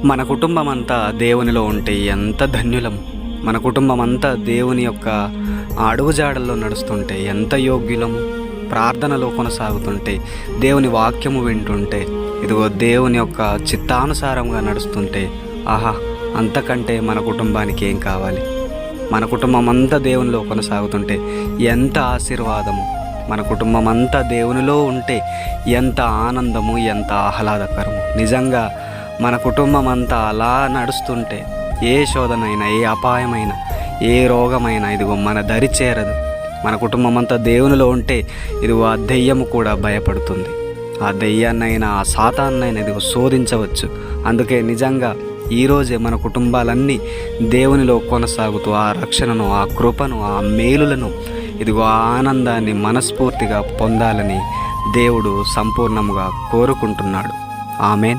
మన కుటుంబం అంతా దేవునిలో ఉంటే ఎంత ధన్యులం. మన కుటుంబం అంతా దేవుని యొక్క అడుగుజాడల్లో నడుస్తుంటే ఎంత యోగ్యులము. ప్రార్థనలో కొనసాగుతుంటే, దేవుని వాక్యము వింటుంటే, ఇదిగో దేవుని యొక్క చిత్తానుసారంగా నడుస్తుంటే, ఆహా, అంతకంటే మన కుటుంబానికి ఏం కావాలి. మన కుటుంబం అంతా దేవునిలో కొనసాగుతుంటే ఎంత ఆశీర్వాదము. మన కుటుంబం అంతా దేవునిలో ఉంటే ఎంత ఆనందము, ఎంత ఆహ్లాదకరము. నిజంగా మన కుటుంబం అంతా అలా నడుస్తుంటే ఏ శోధనైనా, ఏ అపాయమైనా, ఏ రోగమైనా ఇదిగో మన దరి చేరదు. మన కుటుంబం అంతా దేవునిలో ఉంటే ఇదిగో ఆ దెయ్యము కూడా భయపడుతుంది. ఆ దెయ్యాన్నైనా, ఆ సాతాన్నైనా ఇదిగో శోధించవచ్చు. అందుకే నిజంగా ఈరోజే మన కుటుంబాలన్నీ దేవునిలో కొనసాగుతూ ఆ రక్షణను, ఆ కృపను, ఆ మేలులను, ఇదిగో ఆ ఆనందాన్ని మనస్ఫూర్తిగా పొందాలని దేవుడు సంపూర్ణముగా కోరుకుంటున్నాడు. ఆమేన్.